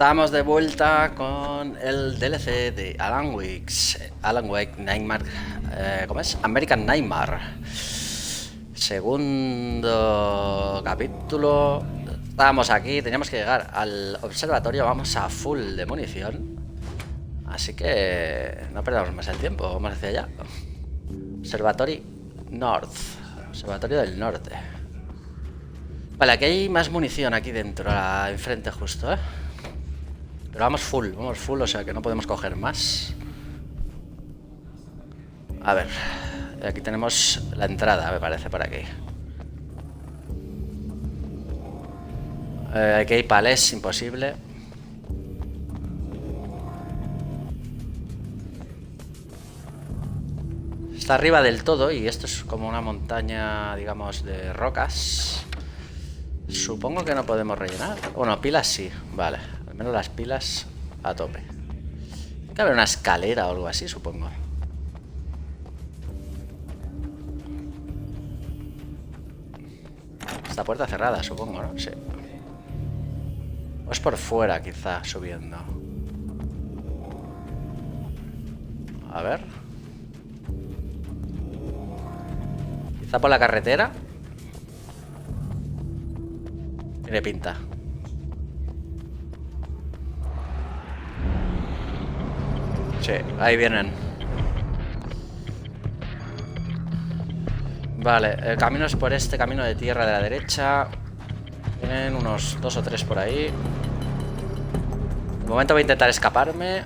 Estamos de vuelta con el DLC de Alan Wake Nightmare, ¿cómo es? American Nightmare. Segundo capítulo. Estábamos aquí, teníamos que llegar al observatorio, vamos a full de munición. Así que no perdamos más el tiempo, vamos hacia allá. Observatorio North, Observatorio del Norte. Vale, aquí hay más munición aquí dentro, enfrente justo, Pero vamos full, o sea que no podemos coger más. A ver, aquí tenemos la entrada, me parece, por aquí. Aquí hay palés, imposible. Está arriba del todo y esto es como una montaña, digamos, de rocas. Supongo que no podemos rellenar. Bueno, pilas sí, vale. Al menos las pilas a tope. Tiene que haber una escalera o algo así, supongo. Esta puerta cerrada, supongo, ¿no? Sí. O es por fuera, quizá, subiendo. A ver. Quizá por la carretera. Tiene pinta. Sí, ahí vienen. Vale, el camino es por este camino de tierra de la derecha. Vienen unos 2 o 3 por ahí. De momento voy a intentar escaparme.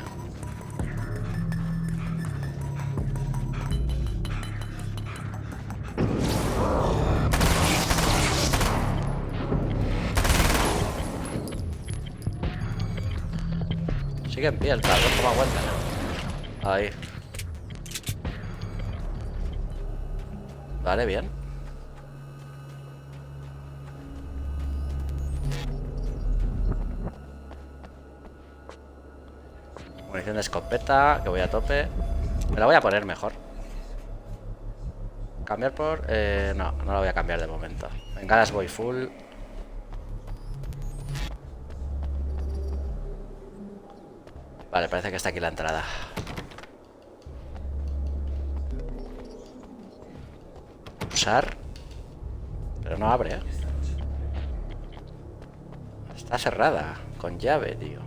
Sigue en pie el cabrón, ¿cómo aguanta? Ahí. Vale, bien. Munición de escopeta, que voy a tope. Me la voy a poner mejor. Cambiar por... no, no la voy a cambiar de momento. Bengalas voy full. Vale, parece que está aquí la entrada. Usar. Pero no abre, Está cerrada. Con llave, tío.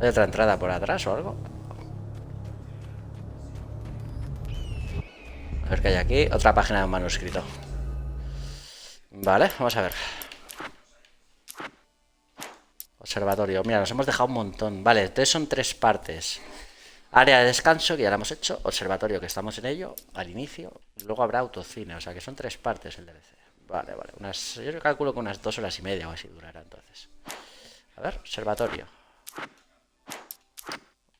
¿Hay otra entrada por atrás o algo? A ver qué hay aquí. Otra página de un manuscrito. Vale, vamos a ver. Observatorio. Mira, nos hemos dejado un montón. Vale, entonces son 3 partes. Área de descanso, que ya la hemos hecho. Observatorio, que estamos en ello, al inicio. Luego habrá autocine, o sea que son 3 partes el DLC. Vale, vale. Yo calculo que unas 2 horas y media o así durará entonces. A ver, observatorio.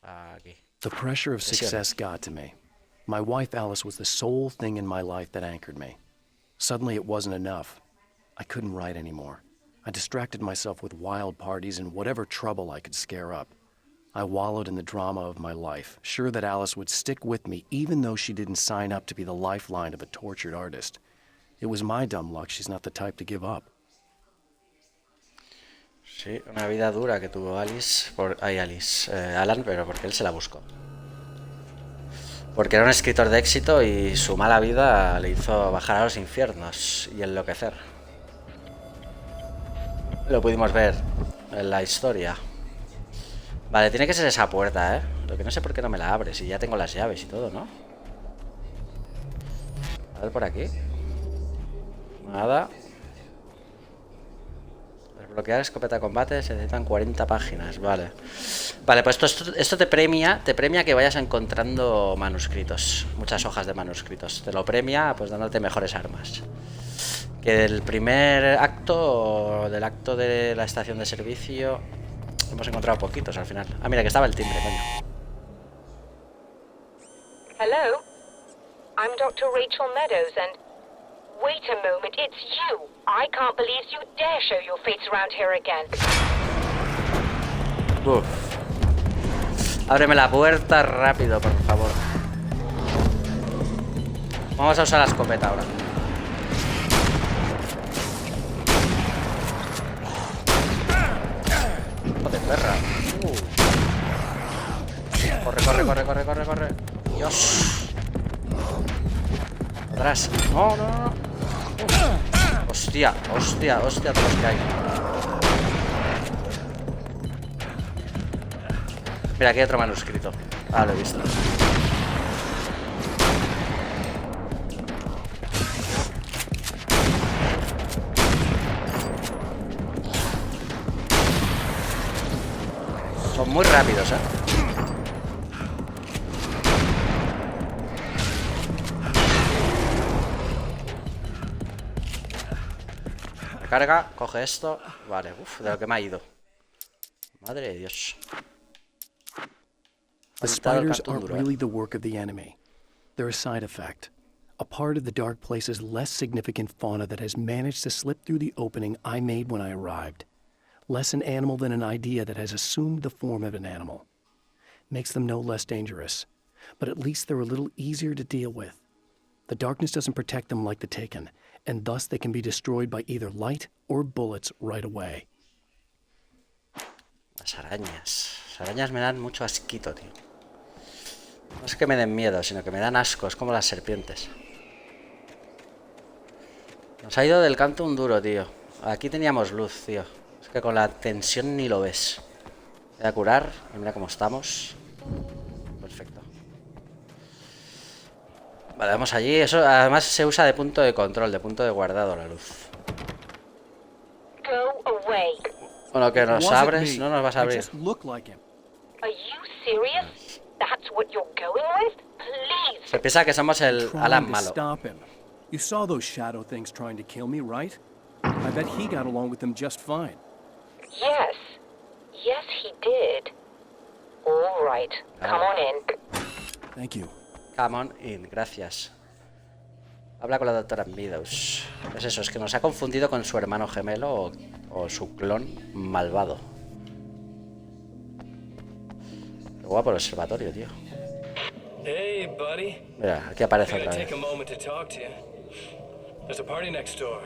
Aquí. The pressure of success got to me. My wife Alice was the sole thing in my life that anchored me. Suddenly it wasn't enough. I couldn't write anymore. I distracted myself with wild parties and whatever trouble I could scare up. I wallowed in the drama of my life, sure that Alice would stick with me even though she didn't sign up to be the lifeline of a tortured artist. It was my dumb luck she's not the type to give up. Sí, una vida dura que tuvo Alan, pero porque él se la buscó. Porque era un escritor de éxito y su mala vida le hizo bajar a los infiernos y enloquecer. Lo pudimos ver en la historia. Vale, tiene que ser esa puerta, Lo que no sé por qué no me la abre, si ya tengo las llaves y todo, ¿no? A ver por aquí. Nada. Desbloquear escopeta de combate, se necesitan 40 páginas, vale. Vale, pues esto te premia que vayas encontrando manuscritos. Muchas hojas de manuscritos. Te lo premia pues dándote mejores armas. Que del primer acto, del acto de la estación de servicio, hemos encontrado poquitos al final. Ah, mira, que estaba el timbre, coño. Hello? I'm Dr. Rachel Meadows and... Wait a moment, it's you! I can't believe you dare show your face around here again. Uf. Ábreme la puerta rápido, por favor. Vamos a usar la escopeta ahora. Joder. Corre, corre, corre, corre, corre, corre. Dios. Atrás. No, no, no. Hostia, hostia, hostia, todos los que hay. Mira, aquí hay otro manuscrito. Ah, lo he visto. Son muy rápidos, ¿eh? Recarga, coge esto. Vale, uff, de lo que me ha ido. Madre de Dios. The spiders aren't really the work of the enemy. They're a side effect. A part of the Dark Place's less significant fauna that has managed to slip through the opening I made when I arrived. Less an animal than an idea that has assumed the form of an animal. Makes them no less dangerous, but at least they're a little easier to deal with. The darkness doesn't protect them like the Taken, and thus they can be destroyed by either light or bullets right away. Las arañas. Las arañas me dan mucho asquito, tío. No es que me den miedo, sino que me dan asco. Es como las serpientes. Nos ha ido del canto un duro, tío. Aquí teníamos luz, tío. Es que con la tensión ni lo ves. Voy a curar. Y mira cómo estamos. Perfecto. Vale, vamos allí. Eso además se usa de punto de control, de punto de guardado la luz. Go away. Bueno, que nos abres. No nos vas a abrir. Are you serious? That's what you're going with? Please. Se piensa que somos el Alan malo. You saw those shadow things trying to kill me, right? I bet he got along with them just fine. Yes. Yes, he did. All right. Come on in. Thank you. Come on in, gracias. Habla con la doctora Meadows. Es eso, es que nos ha confundido con su hermano gemelo o su clon malvado. Qué guapo el observatorio, tío. Hey, buddy. Mira, aquí aparece otra vez. There's a party next door.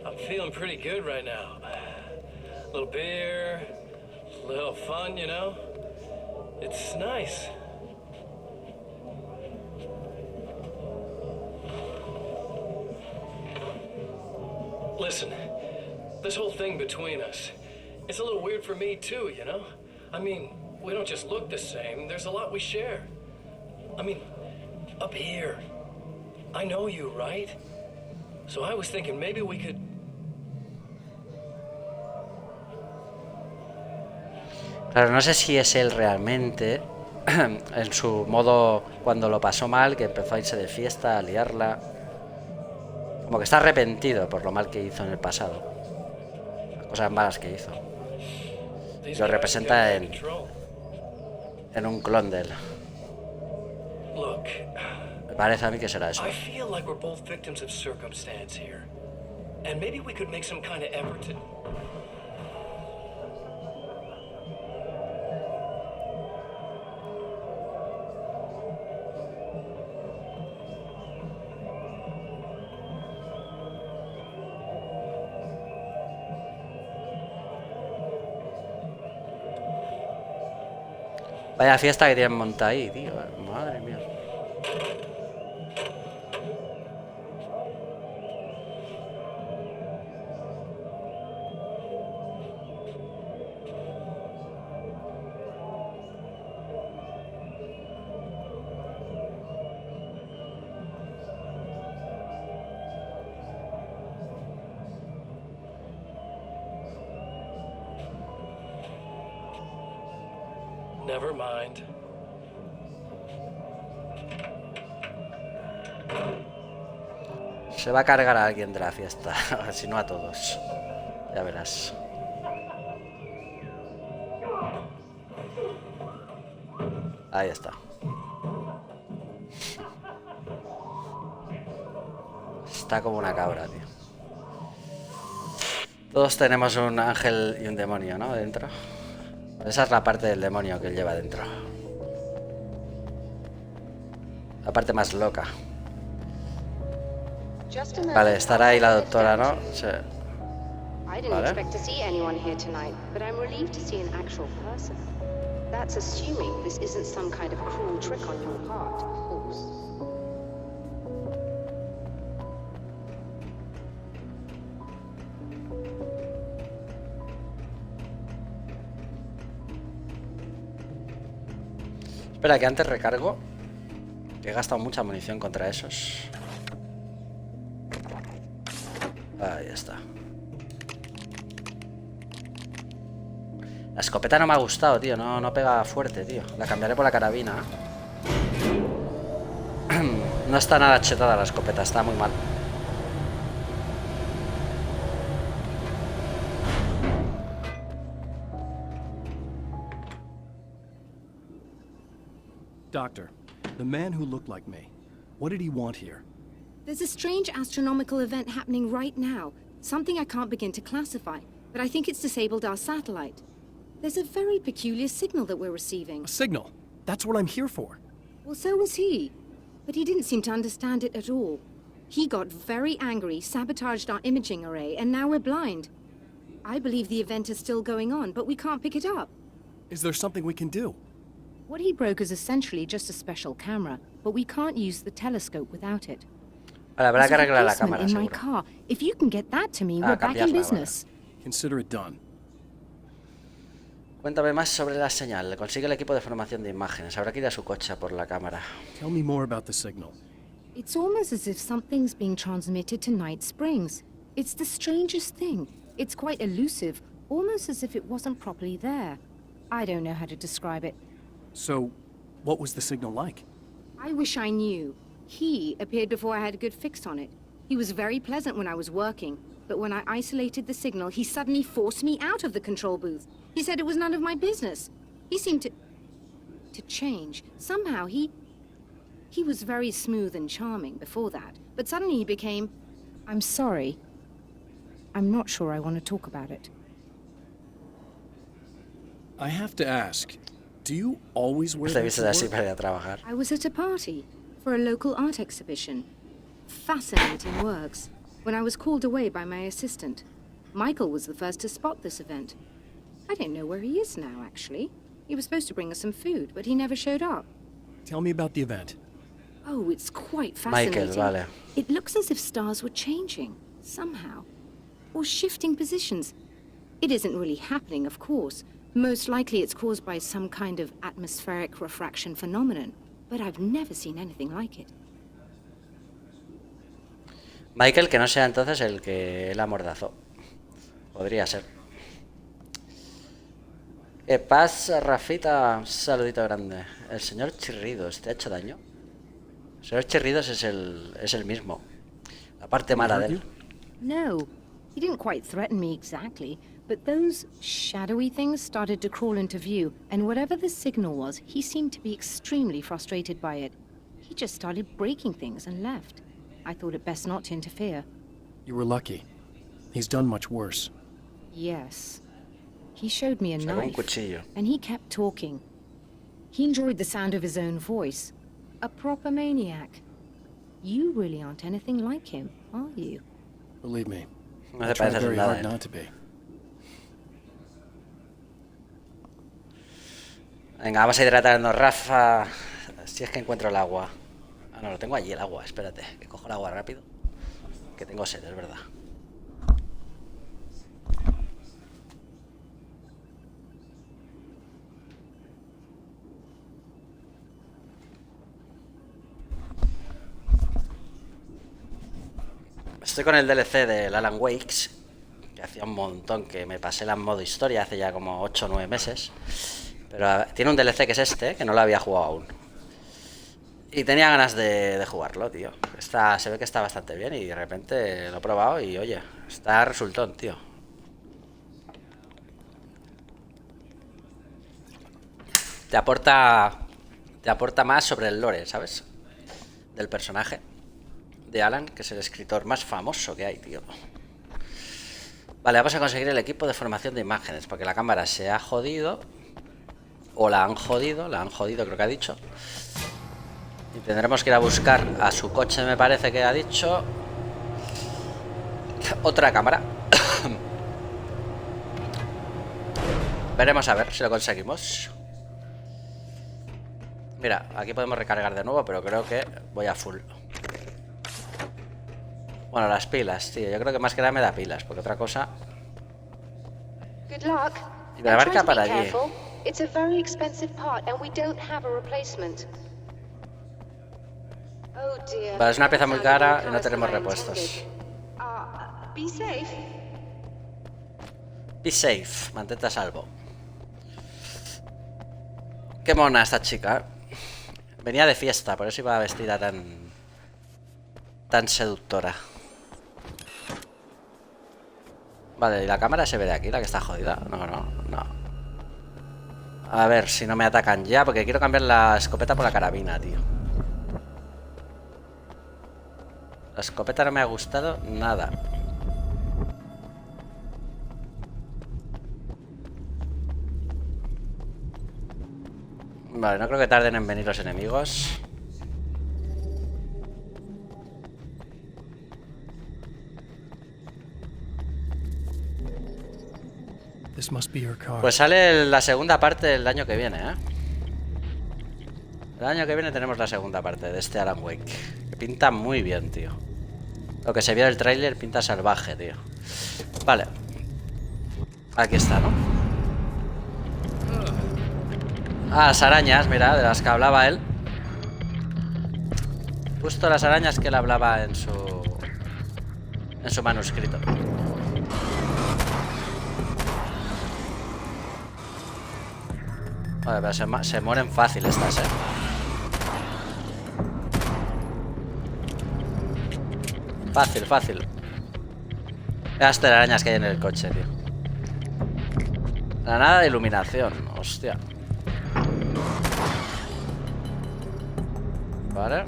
I'm feeling pretty good right now. A little beer, a little fun, you know? It's nice. Listen, this whole thing between us, it's a little weird for me too, you know? I mean, we don't just look the same, there's a lot we share. I mean, up here, I know you, right? So I was thinking maybe we could... Claro, no sé si es él realmente, en su modo cuando lo pasó mal, que empezó a irse de fiesta, a liarla. Como que está arrepentido por lo mal que hizo en el pasado. Las cosas malas que hizo. Lo representa en un clon de él. Me parece a mí que será eso. I feel like we're both victims of circumstance here. And maybe we could make some kind of effort to... Vaya fiesta que tienen montada ahí, tío. Madre mía. Never mind. Se va a cargar a alguien de la fiesta, si no a todos. Ya verás. Ahí está. Está como una cabra, tío. Todos tenemos un ángel y un demonio, ¿no? Dentro. Esa es la parte del demonio que él lleva dentro. La parte más loca. Vale, estará ahí la doctora, ¿no? Sí. Vale. That's assuming this isn't some kind of cruel trick on your part, of course. Espera, que antes recargo. Que he gastado mucha munición contra esos. Ahí está. La escopeta no me ha gustado, tío. No pega fuerte, tío. La cambiaré por la carabina. No está nada chetada la escopeta, está muy mal. Doctor, the man who looked like me, what did he want here? There's a strange astronomical event happening right now. Something I can't begin to classify, but I think it's disabled our satellite. There's a very peculiar signal that we're receiving. A signal? That's what I'm here for. Well, so was he. But he didn't seem to understand it at all. He got very angry, sabotaged our imaging array, and now we're blind. I believe the event is still going on, but we can't pick it up. Is there something we can do? What he broke is essentially just a special camera, but we can't use the telescope without it. Vale, habrá que There's a arreglar la replacement cámara, in my seguro. car. If you can get that to me, we're back in cambiarla, business. Consider it done. Cuéntame más sobre la señal. Consigue el equipo de formación de imágenes. Habrá que ir a su coche por la cámara. Tell me more about the signal. It's almost as if something's being transmitted to Night Springs. It's the strangest thing. It's quite elusive, almost as if it wasn't properly there. I don't know how to describe it. So, what was the signal like? I wish I knew. He appeared before I had a good fix on it. He was very pleasant when I was working, but when I isolated the signal, he suddenly forced me out of the control booth. He said it was none of my business. He seemed to change. Somehow he was very smooth and charming before that, but suddenly he became, I'm sorry. I'm not sure I want to talk about it. I have to ask, do you always wear Te that vistes to así work? para ir a trabajar. I was at a party for a local art exhibition. Fascinating works. When I was called away by my assistant, Michael was the first to spot this event. I don't know where he is now, actually. He was supposed to bring us some food, but he never showed up. Tell me about the event. Oh, it's quite Michael, fascinating. vale. It looks as if stars were changing, somehow. Or shifting positions. It isn't really happening, of course. Most likely it's caused by some kind of atmospheric refraction phenomenon. But I've never seen anything like it. Michael, que no sea entonces el que la amordazó. Podría ser. ¿Qué pasa, Rafita? Un saludito grande. El señor Chirridos, ¿te ha hecho daño? El señor Chirridos es el mismo. La parte mala de él. No, he didn't quite threaten me exactly, but those shadowy things started to crawl into view, and whatever the signal was, he seemed to be extremely frustrated by it. He just started breaking things and left. I thought it best not to interfere. You were lucky. He's done much worse. Yes. He showed me a Sacó un knife, cuchillo. and he kept talking. He enjoyed the sound of his own voice. A proper maniac. You really aren't anything like him, are you? Believe me, No I se try parece very nada, hard ¿eh? not to be. Venga, vamos a hidratarnos, Rafa. Si es que encuentro el agua. Ah, no, lo tengo allí el agua. Espérate, que cojo el agua rápido. Que tengo sed, es verdad. Estoy con el DLC del Alan Wakes, que hacía un montón que me pasé la en modo historia, hace ya como 8 o 9 meses. Pero tiene un DLC que es este, que no lo había jugado aún. Y tenía ganas de jugarlo, tío. Se ve que está bastante bien y de repente lo he probado y oye, está resultón, tío. Te aporta más sobre el lore, ¿sabes? Del personaje de Alan, que es el escritor más famoso que hay, tío. Vale, vamos a conseguir el equipo de formación de imágenes, porque la cámara se ha jodido. O la han jodido creo que ha dicho. Y tendremos que ir a buscar a su coche, me parece que ha dicho. Otra cámara. Veremos a ver si lo conseguimos. Mira, aquí podemos recargar de nuevo, pero creo que voy a full. Bueno, las pilas, tío. Yo creo que más que nada me da pilas, porque otra cosa... Good luck. Y la barca para allí. It's a very expensive part and we don't have a replacement. Oh dear. Vale, es una pieza muy cara y no tenemos repuestos. Be safe. Be safe, mantente a salvo. Qué mona esta chica, ¿eh? Venía de fiesta, por eso iba vestida tan seductora. Vale, ¿y la cámara se ve de aquí, la que está jodida? No. A ver si no me atacan ya, porque quiero cambiar la escopeta por la carabina, tío. La escopeta no me ha gustado nada. Vale, no creo que tarden en venir los enemigos. Pues sale la segunda parte del año que viene, ¿eh? El año que viene tenemos la segunda parte de este Alan Wake. Que pinta muy bien, tío. Lo que se vio del tráiler pinta salvaje, tío. Vale. Aquí está, ¿no? Ah, las arañas, mira, de las que hablaba él. Justo las arañas que él hablaba en su manuscrito. Vale, pero se mueren fácil estas, ¿eh? Fácil. Las telarañas que hay en el coche, tío. Granada de iluminación, hostia. Vale.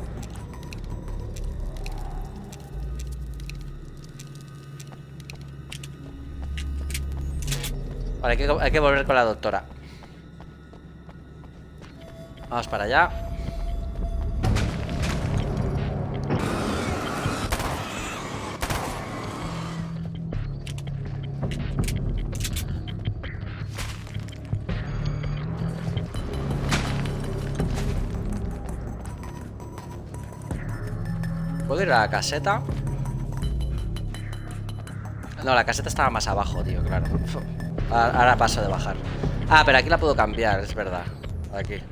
Vale, hay que volver con la doctora. Vamos para allá. ¿Puedo ir a la caseta? No, la caseta estaba más abajo, tío, claro. Ahora paso de bajar. Ah, pero aquí la puedo cambiar, es verdad. Aquí.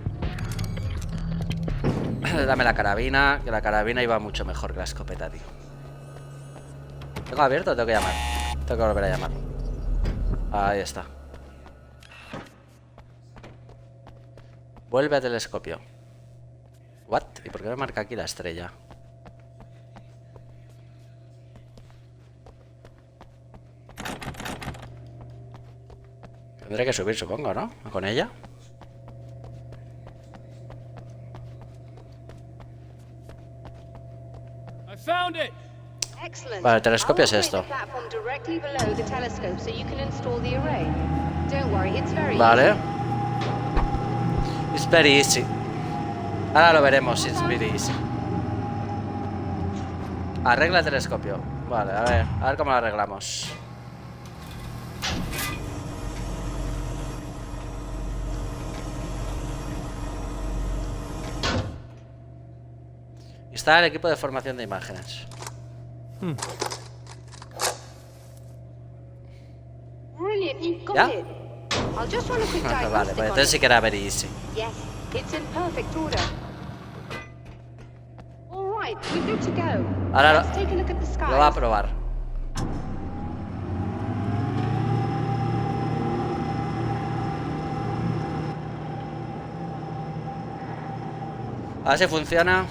Dame la carabina, que la carabina iba mucho mejor que la escopeta, tío. ¿Tengo abierto o tengo que llamar? Tengo que volver a llamar. Ahí está. Vuelve a telescopio. ¿What? ¿Y por qué me marca aquí la estrella? Tendré que subir, supongo, ¿no? Con ella. Vale, el telescopio es esto. Vale. It's very easy. Ahora lo veremos, it's very easy. Arregla el telescopio. Vale, a ver cómo lo arreglamos. Está el equipo de formación de imágenes. ¿Ya? Vale, pues entonces sí que era very easy. Ahora lo va a probar. A ver si funciona.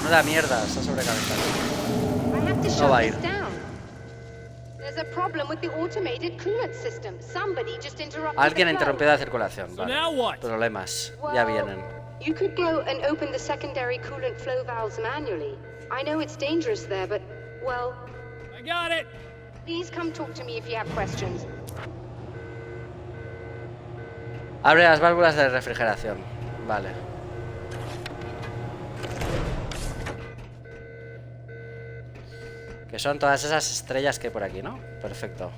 No da mierda, está sobrecalentado. No va a ir. Alguien ha interrumpido la circulación. Vale. Problemas. Ya vienen. You could go and open the secondary coolant flow valves manually. I know it's dangerous there, but, well... I got it! Please come talk to me if you have questions. Abre las válvulas de refrigeración. Vale. Que son todas esas estrellas que hay por aquí, ¿no? Perfecto.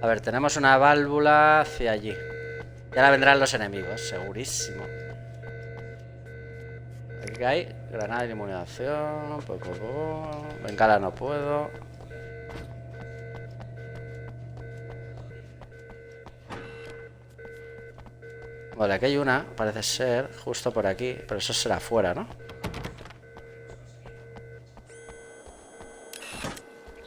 A ver, tenemos una válvula hacia allí. Y ahora vendrán los enemigos, segurísimo. Aquí hay granada de iluminación. Bengala no puedo. Vale, aquí hay una, parece ser, justo por aquí. Pero eso será afuera, ¿no?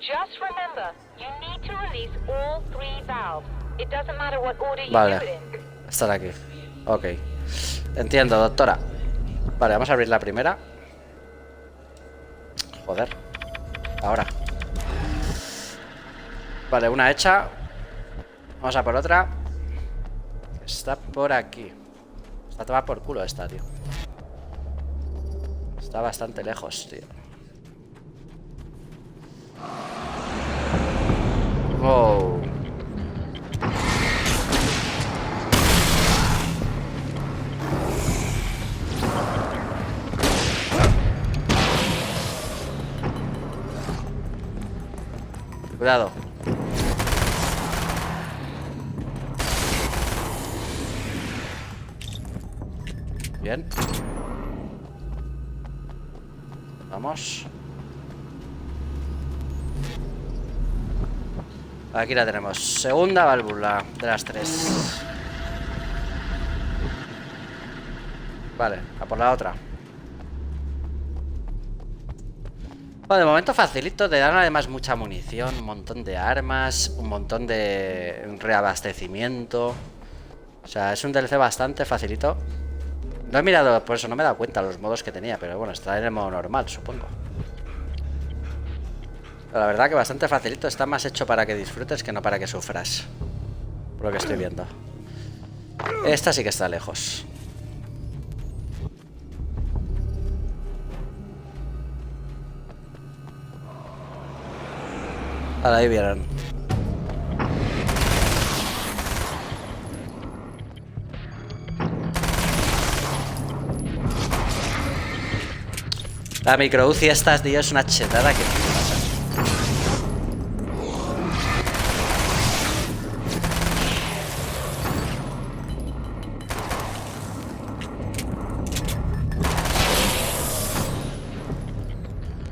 Just remember, you need to release all 3 valves. It doesn't matter what order you do Vale, it in. estar aquí. Ok. Entiendo, doctora. Vale, vamos a abrir la primera. Joder. Ahora. Vale, una hecha. Vamos a por otra. Está por aquí. Está tomada por culo esta, tío. Está bastante lejos, tío. Wow. Cuidado. Bien. Vamos. Aquí la tenemos. Segunda válvula de las 3. Vale, a por la otra. Bueno, de momento facilito. Te dan además mucha munición, un montón de armas, un montón de reabastecimiento. O sea, es un DLC bastante facilito. No he mirado, por eso no me he dado cuenta los modos que tenía. Pero bueno, está en el modo normal, supongo. Pero la verdad que bastante facilito. Está más hecho para que disfrutes que no para que sufras. Por lo que estoy viendo. Esta sí que está lejos. Vale, ahí vieron. La micro UCI esta, tío, es una chetada que pasa.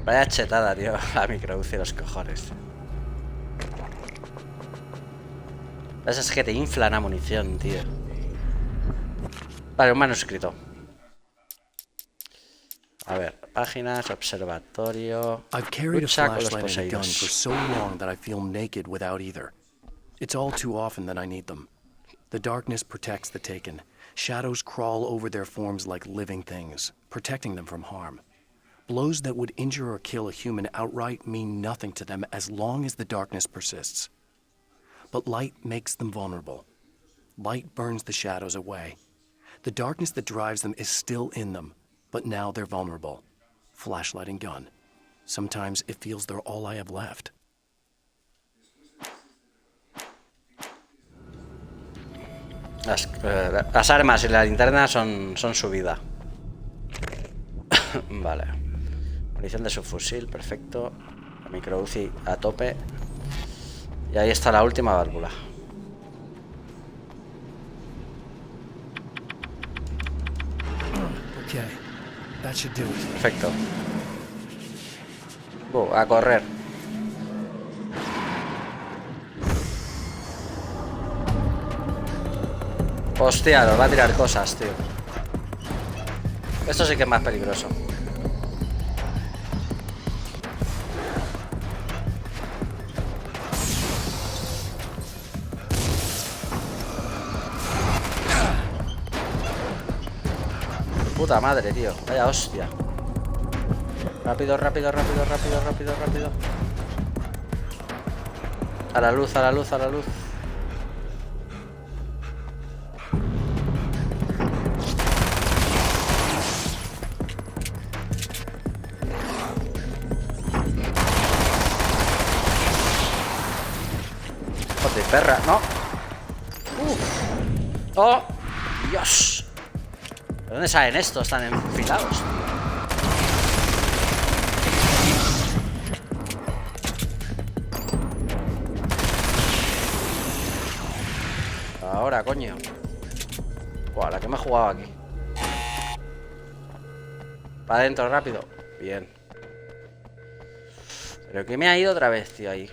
Vaya chetada, tío, la micro UCI, los cojones. Esas que te inflan a munición, tío. Vale, un manuscrito. A ver, páginas, observatorio. I've carried a Lucha con los flashlight and a gun for poseídos. so long that I feel naked without either. It's all too often that I need them. The darkness protects the taken. Shadows crawl over their forms like living things, protecting them from harm. Blows that would injure or kill a human outright mean nothing to them as long as the darkness persists. But light makes them vulnerable. Light burns the shadows away. The darkness that drives them is still in them, but now they're vulnerable. Flashlight and gun. Sometimes it feels they're all I have left. Las armas y la linterna son su vida. Vale. Munición de subfusil, perfecto. La micro UCI a tope. Y ahí está la última válvula. Okay, that should do it. Perfecto. A correr. Hostia, nos va a tirar cosas, tío. Esto sí que es más peligroso. Puta madre, tío. Vaya hostia. Rápido, rápido, rápido, rápido, rápido, rápido. A la luz, a la luz, a la luz. Joder, perra, no. Oh, Dios. ¿De dónde salen estos tan enfilados? Ahora, coño. Buah, la que me he jugado aquí. Para adentro, rápido. Bien. Pero que me ha ido otra vez, tío, ahí.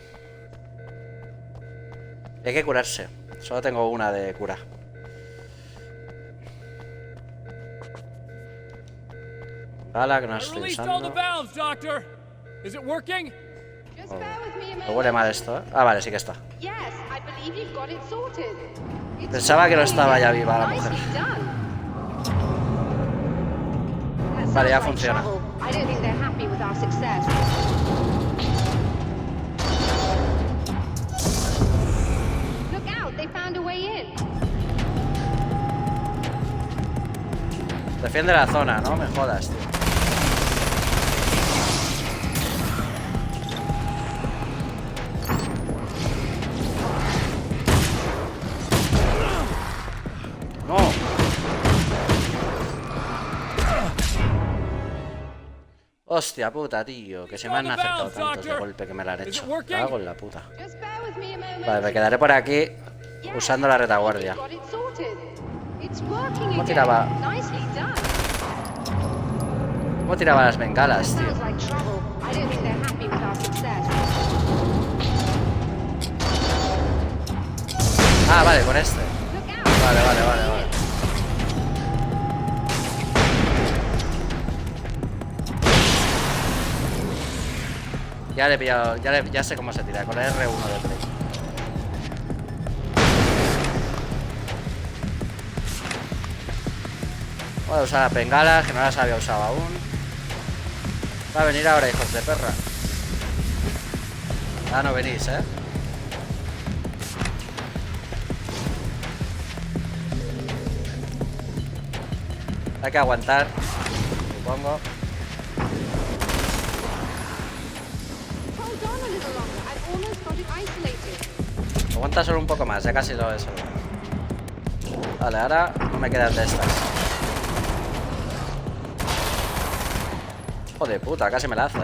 Hay que curarse. Solo tengo una de cura. Bala que no estoy usando. Me huele mal esto, ¿eh? Ah, vale, sí que está. Pensaba que no estaba ya viva la mujer. Vale, ya funciona. Defiende la zona, no me jodas, tío. No. Hostia puta, tío, que se me han acercado tantos de golpe que me la han hecho. Me cago en la puta. Vale, me quedaré por aquí usando la retaguardia. ¿Cómo tiraba? ¿Cómo tiraba las bengalas, tío? Ah, vale, con este. Vale. Ya le he pillado, ya sé cómo se tira, con el R1 de Play. Voy a usar las bengalas, que no las había usado aún. Va a venir ahora, hijos de perra. Ah, no venís, ¿eh? Hay que aguantar, supongo. Aguanta solo un poco más, ya casi lo he hecho. Vale, ahora no me quedan de estas. Joder puta, casi me la hace,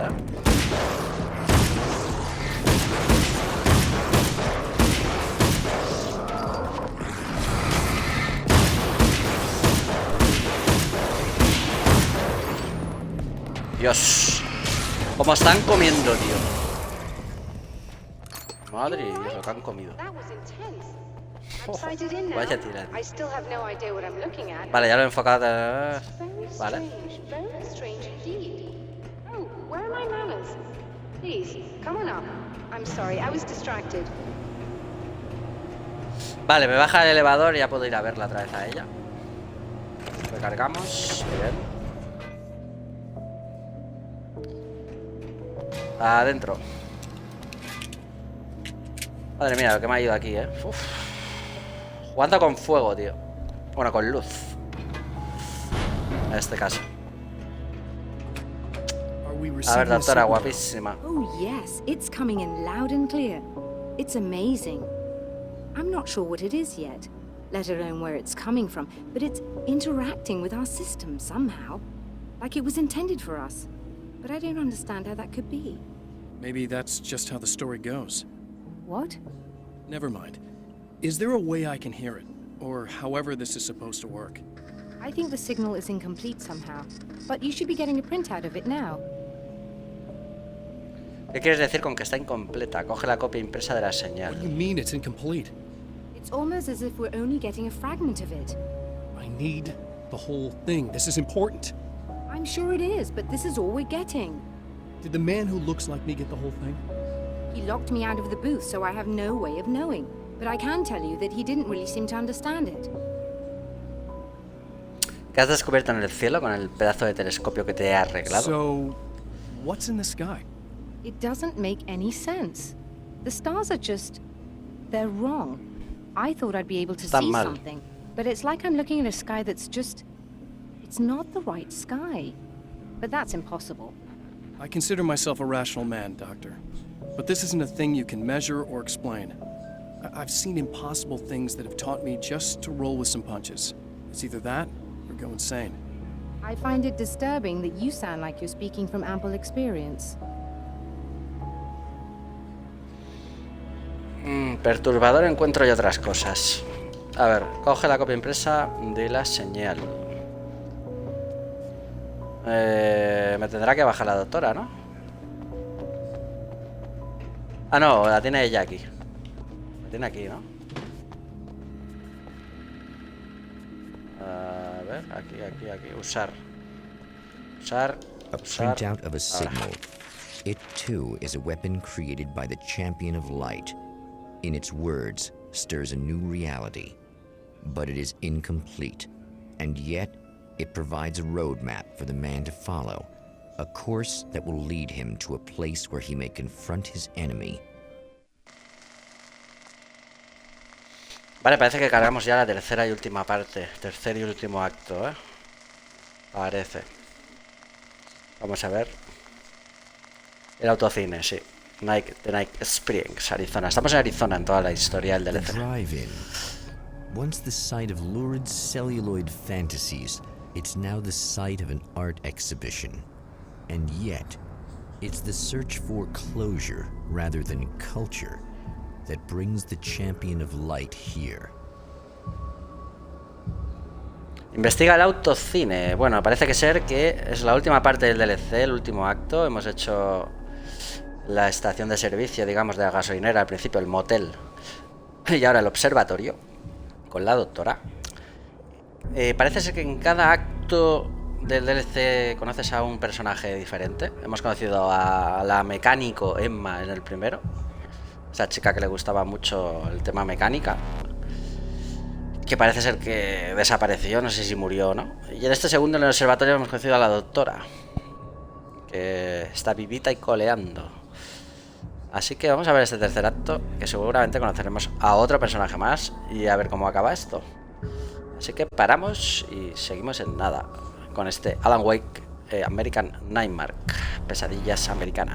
Dios, cómo están comiendo, tío. Madre mía, lo que han comido. Vaya tirada. Vale, ya lo he enfocado. Vale. Vale, me baja el elevador y ya puedo ir a verla otra vez a ella. Recargamos. Bien. Adentro. Madre mía, lo que me ha ido aquí, Uf. Jugando con fuego, tío. Bueno, con luz. En este caso. A ver, doctora, guapísima. Oh, yes. It's coming in loud and clear. It's amazing. I'm not sure what it is yet, let alone where it's coming from, but it's interacting with our system somehow. Like it was intended for us. But I don't understand how that could be. Maybe that's just how the story goes. What? Never mind. Is there a way I can hear it? Or however this is supposed to work? I think the signal is incomplete somehow. But you should be getting a printout of it now. ¿Qué quieres decir con que está incompleta? Coge la copia impresa de la señal. What do you mean it's incomplete? It's almost as if we're only getting a fragment of it. I need the whole thing. This is important. I'm sure it is, but this is all we're getting. Did the man who looks like me get the whole thing? He locked me out of the booth, so I have no way of knowing. But I can tell you that he didn't really seem to understand it. ¿Qué has descubierto en el cielo con el pedazo de telescopio que te he arreglado? So, what's in the sky? It doesn't make any sense. The stars are just... they're wrong. I thought I'd be able to Están see mal. something, but it's like I'm looking at a sky that's just... it's not the right sky. But that's impossible. I consider myself a rational man, Doctor. But this isn't a thing you can measure or explain. I've seen impossible things that have taught me just to roll with some punches. It's either that or go insane. I find it disturbing that you sound like you're speaking from ample experience. Perturbador encuentro y otras cosas. A ver, coge la copia impresa de la señal. Me tendrá que bajar la doctora, ¿no? Ah, no, la tiene ella aquí. La tiene aquí, ¿no? A ver, aquí. Usar. A printout of a signal. It too is a weapon created by the Champion of Light. In its words, stirs a new reality. But it is incomplete, and yet it provides a roadmap for the man to follow, a course that will lead him to a place where he may confront his enemy. Vale, parece que cargamos ya la tercera y última parte, tercer y último acto, ¿eh? Parece. Vamos a ver. El autocine, sí. The Night Springs, Arizona. Estamos en Arizona en toda la historia del DLC. Drive-in. Once the site of lurid celluloid fantasies, it's now the site of an art exhibition. And yet, it's the search for closure rather than culture that brings the Champion of Light here. Investiga el autocine. Bueno, parece que ser que es la última parte del DLC, el último acto. Hemos hecho la estación de servicio, digamos, de la gasolinera al principio, el motel. Y ahora el observatorio con la doctora. Parece ser que en cada acto del DLC conoces a un personaje diferente. Hemos conocido a la mecánico Emma en el primero. Esa chica que le gustaba mucho el tema mecánica. Que parece ser que desapareció, no sé si murió o no. Y en este segundo, en el observatorio, hemos conocido a la doctora. Que está vivita y coleando. Así que vamos a ver este tercer acto, que seguramente conoceremos a otro personaje más y a ver cómo acaba esto. Así que paramos y seguimos en nada con este Alan Wake American Nightmare, pesadillas americanas.